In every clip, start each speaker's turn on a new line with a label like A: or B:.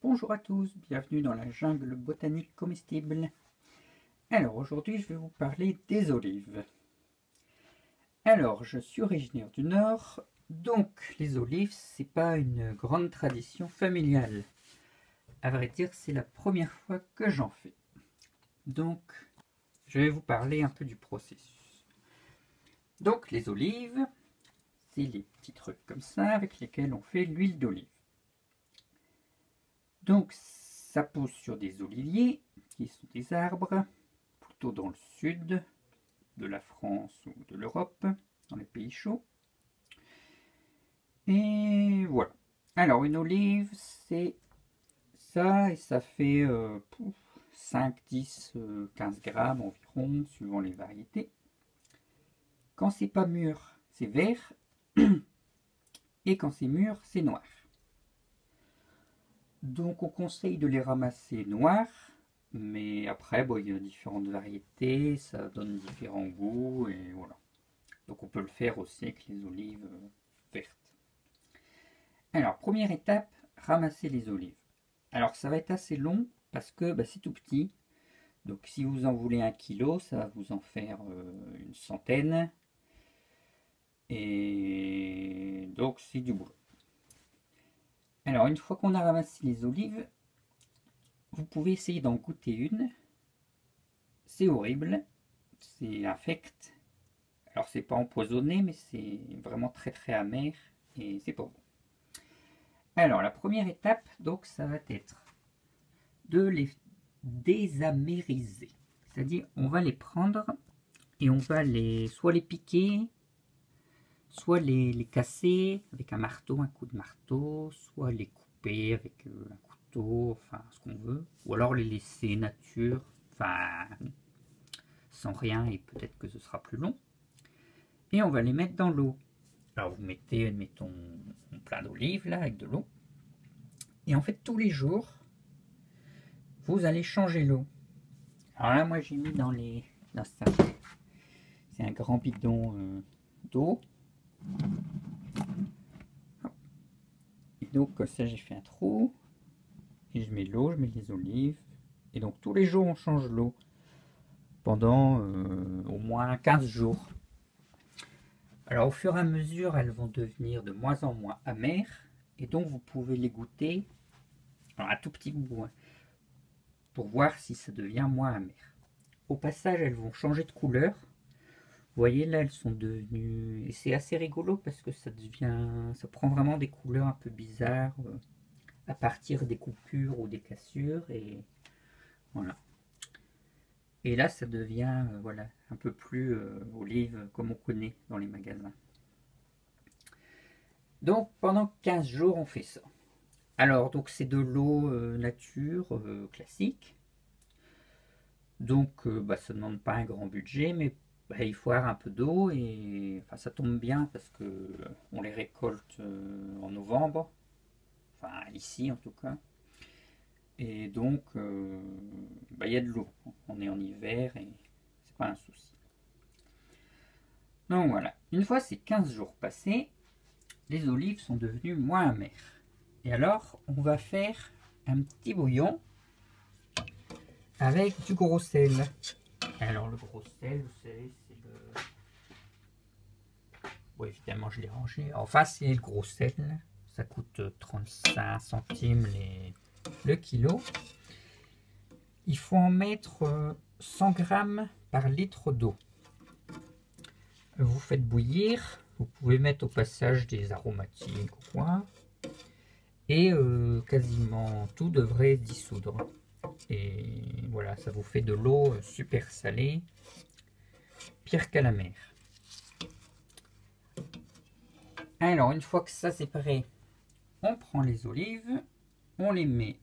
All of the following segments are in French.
A: Bonjour à tous, bienvenue dans la jungle botanique comestible. Alors aujourd'hui je vais vous parler des olives. Alors je suis originaire du Nord, donc les olives c'est pas une grande tradition familiale. À vrai dire c'est la première fois que j'en fais. Donc je vais vous parler un peu du processus. Donc les olives, c'est les petits trucs comme ça avec lesquels on fait l'huile d'olive. Donc ça pousse sur des oliviers qui sont des arbres plutôt dans le sud de la France ou de l'Europe, dans les pays chauds. Et voilà. Alors une olive c'est ça et ça fait 5, 10, 15 grammes environ suivant les variétés. Quand c'est pas mûr c'est vert et quand c'est mûr c'est noir. Donc on conseille de les ramasser noirs, mais après bon, il y a différentes variétés, ça donne différents goûts et voilà. Donc on peut le faire aussi avec les olives vertes. Alors première étape, ramasser les olives. Alors ça va être assez long parce que c'est tout petit. Donc si vous en voulez 1 kilo, ça va vous en faire une centaine. Et donc c'est du boulot. Alors une fois qu'on a ramassé les olives, vous pouvez essayer d'en goûter une. C'est horrible, c'est infect. Alors c'est pas empoisonné, mais c'est vraiment très très amer et c'est pas bon. Alors la première étape, donc ça va être de les désamériser. C'est-à-dire on va les prendre et on va soit les piquer, soit les casser avec un marteau, un coup de marteau, soit les couper avec un couteau, enfin ce qu'on veut, ou alors les laisser nature, enfin sans rien et peut-être que ce sera plus long. Et on va les mettre dans l'eau. Alors vous mettez, admettons, plein d'olives là avec de l'eau. Et en fait tous les jours, vous allez changer l'eau. Alors là moi j'ai mis dans ça. C'est un grand bidon d'eau. Et donc comme ça j'ai fait un trou. Et je mets l'eau, je mets les olives. Et donc tous les jours on change l'eau. Pendant au moins 15 jours. Alors au fur et à mesure elles vont devenir de moins en moins amères. Et donc vous pouvez les goûter. Alors un tout petit bout. Hein, pour voir si ça devient moins amer. Au passage elles vont changer de couleur. Vous voyez là elles sont devenues, et c'est assez rigolo parce que ça prend vraiment des couleurs un peu bizarres à partir des coupures ou des cassures et voilà. Et là ça devient voilà un peu plus olive comme on connaît dans les magasins. Donc pendant 15 jours on fait ça. Alors donc c'est de l'eau nature classique. Donc ça ne demande pas un grand budget, mais il faut avoir un peu d'eau et enfin, ça tombe bien parce que on les récolte en novembre, enfin ici en tout cas. Et donc il y a de l'eau. On est en hiver et c'est pas un souci. Donc voilà, une fois ces 15 jours passés, les olives sont devenues moins amères. Et alors on va faire un petit bouillon avec du gros sel. Alors le gros sel, vous savez, c'est le... Bon, évidemment, je l'ai rangé. Enfin, c'est le gros sel. Ça coûte 35 centimes le kilo. Il faut en mettre 100 grammes par litre d'eau. Vous faites bouillir. Vous pouvez mettre au passage des aromatiques ou quoi. Et quasiment tout devrait dissoudre. Et voilà, ça vous fait de l'eau super salée. Pire qu'à la mer. Alors, une fois que ça c'est prêt, on prend les olives, on les met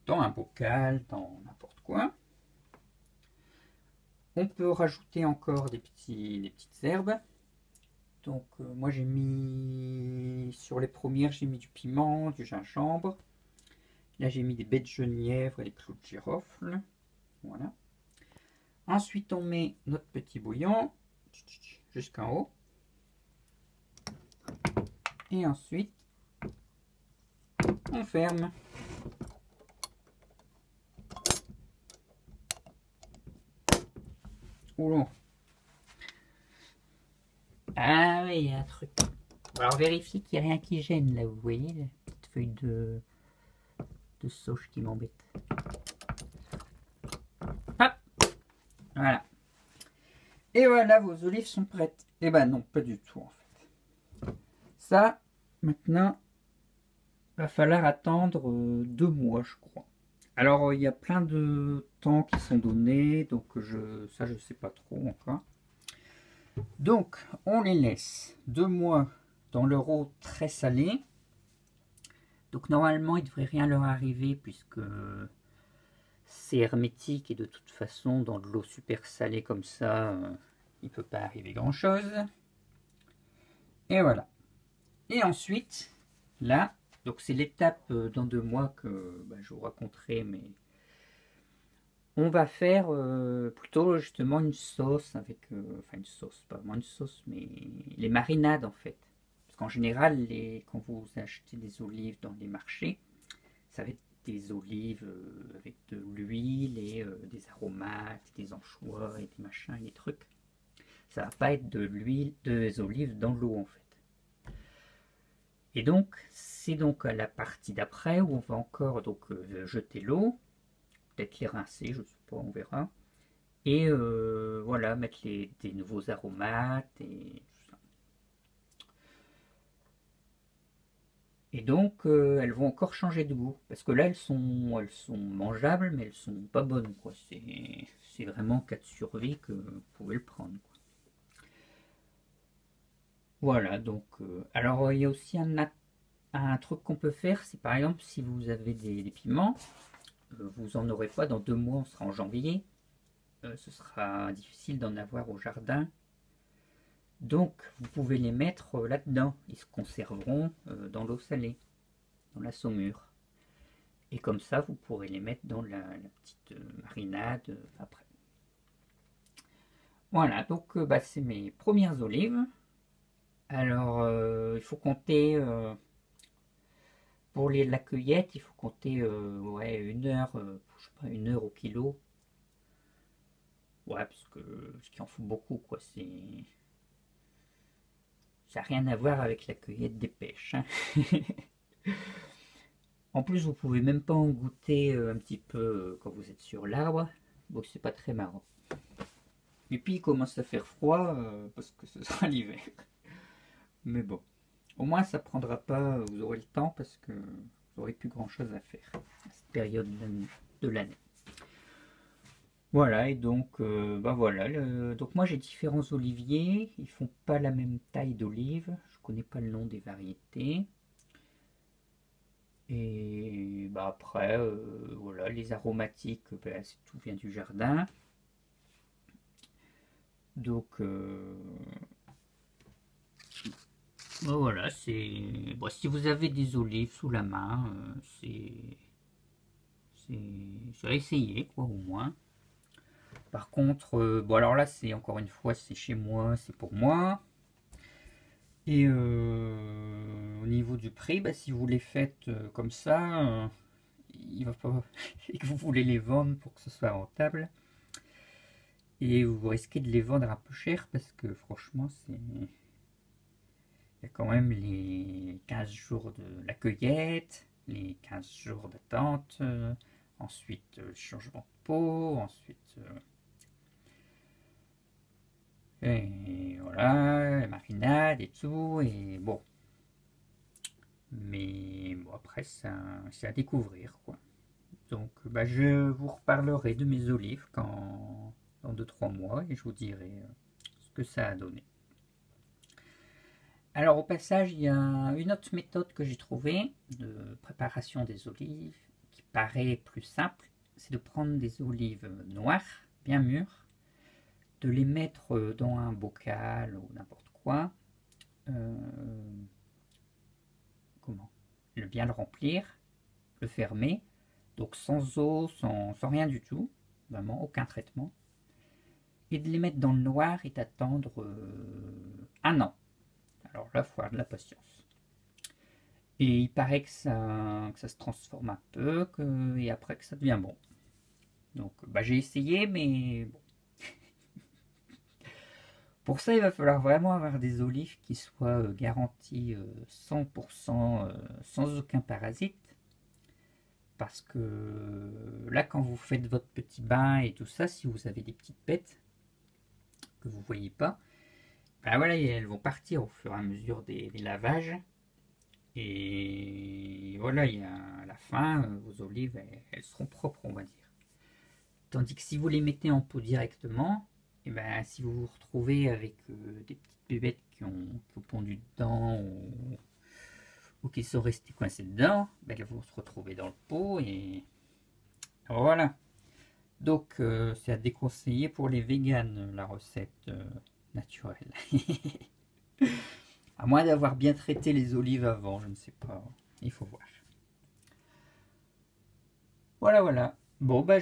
A: dans un bocal, dans n'importe quoi. On peut rajouter encore des petites herbes. Donc, moi j'ai mis, sur les premières, j'ai mis du piment, du gingembre. Là, j'ai mis des baies de genièvre et des clous de girofle. Voilà. Ensuite, on met notre petit bouillon jusqu'en haut. Et ensuite, on ferme. Oulon. Ah oui, il y a un truc. Alors vérifiez qu'il n'y a rien qui gêne là, vous voyez, la petite feuille de sauge qui m'embête. Hop, voilà. Et voilà, vos olives sont prêtes. Eh ben non, pas du tout en fait. Ça, maintenant, va falloir attendre 2 mois, je crois. Alors, il y a plein de temps qui sont donnés, donc ça, je sais pas trop encore. Donc, on les laisse 2 mois dans leur eau très salée. Donc, normalement, il ne devrait rien leur arriver puisque c'est hermétique et de toute façon, dans de l'eau super salée comme ça, il ne peut pas arriver grand-chose. Et voilà. Et ensuite, là, donc c'est l'étape dans 2 mois que je vous raconterai, mais on va faire plutôt justement une sauce avec, enfin une sauce, pas vraiment une sauce, mais les marinades en fait. Parce qu'en général, quand vous achetez des olives dans les marchés, ça va être des olives avec de l'huile et des aromates, des anchois et des machins et des trucs. Ça va pas être de l'huile, des olives dans l'eau en fait. Et donc, c'est donc à la partie d'après où on va encore donc jeter l'eau, peut-être les rincer, je sais pas, on verra. Et voilà, mettre des nouveaux aromates et tout ça. Et donc, elles vont encore changer de goût. Parce que là, elles sont mangeables, mais elles sont pas bonnes, quoi. C'est vraiment cas de survie que vous pouvez le prendre, quoi. Voilà, donc, alors il y a aussi un truc qu'on peut faire, c'est par exemple si vous avez des piments, vous en aurez pas dans 2 mois, on sera en janvier, ce sera difficile d'en avoir au jardin. Donc vous pouvez les mettre là-dedans, ils se conserveront dans l'eau salée, dans la saumure. Et comme ça, vous pourrez les mettre dans la petite marinade après. Voilà, donc c'est mes premières olives. Alors, il faut compter, pour la cueillette, il faut compter ouais, 1 heure, je sais pas, 1 heure au kilo. Ouais, parce qu'il en faut beaucoup, quoi. Ça n'a rien à voir avec la cueillette des pêches, hein. En plus, vous pouvez même pas en goûter un petit peu quand vous êtes sur l'arbre, donc c'est pas très marrant. Et puis il commence à faire froid parce que ce sera l'hiver. Mais bon, au moins ça prendra pas, vous aurez le temps parce que vous n'aurez plus grand chose à faire à cette période de l'année. Voilà, et donc voilà. Donc moi j'ai différents oliviers, ils font pas la même taille d'olive, je connais pas le nom des variétés. Et après, voilà, les aromatiques, tout vient du jardin. Donc voilà, si vous avez des olives sous la main, c'est à essayer, quoi, au moins. Par contre, bon alors là, c'est encore une fois, c'est chez moi, c'est pour moi. Et au niveau du prix, si vous les faites comme ça, il va pas et que vous voulez les vendre pour que ce soit rentable, et vous risquez de les vendre un peu cher parce que franchement, il y a quand même les 15 jours de la cueillette, les 15 jours d'attente, ensuite le changement de peau, ensuite et voilà, la marinade et tout, et bon. Mais bon, après, c'est à découvrir, quoi. Donc, je vous reparlerai de mes olives dans 2-3 mois et je vous dirai ce que ça a donné. Alors, au passage, il y a une autre méthode que j'ai trouvée de préparation des olives qui paraît plus simple. C'est de prendre des olives noires, bien mûres, de les mettre dans un bocal ou n'importe quoi. Comment bien le remplir, le fermer, donc sans eau, sans rien du tout, vraiment aucun traitement, et de les mettre dans le noir et d'attendre 1 an. Alors là, il faut avoir de la patience. Et il paraît que ça se transforme un peu, et après que ça devient bon. Donc j'ai essayé, mais bon. Pour ça, il va falloir vraiment avoir des olives qui soient garanties 100% sans aucun parasite. Parce que là, quand vous faites votre petit bain et tout ça, si vous avez des petites bêtes que vous ne voyez pas, ben voilà, elles vont partir au fur et à mesure des lavages. Et voilà, à la fin, vos olives, elles seront propres, on va dire. Tandis que si vous les mettez en pot directement, et ben, si vous vous retrouvez avec des petites bébêtes qui ont pondu dedans ou qui sont restées coincées dedans, ben, elles vont se retrouver dans le pot et voilà. Donc c'est à déconseiller pour les véganes, la recette naturelle. À moins d'avoir bien traité les olives avant, je ne sais pas, il faut voir. Voilà, voilà. Bon, bah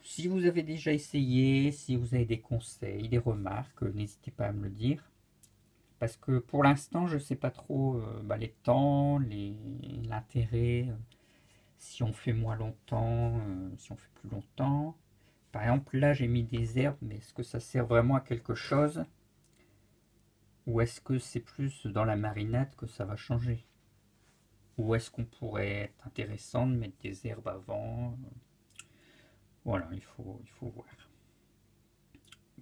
A: si vous avez déjà essayé, si vous avez des conseils, des remarques, n'hésitez pas à me le dire. Parce que pour l'instant, je ne sais pas trop les temps, l'intérêt, si on fait moins longtemps, si on fait plus longtemps. Par exemple, là, j'ai mis des herbes, mais est-ce que ça sert vraiment à quelque chose? Ou est-ce que c'est plus dans la marinade que ça va changer? Ou est-ce qu'on pourrait être intéressant de mettre des herbes avant? Voilà, il faut voir.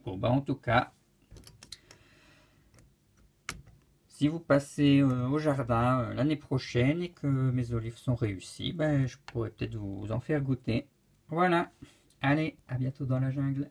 A: Bon, bah en tout cas, si vous passez au jardin l'année prochaine et que mes olives sont réussies, ben, je pourrais peut-être vous en faire goûter. Voilà, allez, à bientôt dans la jungle.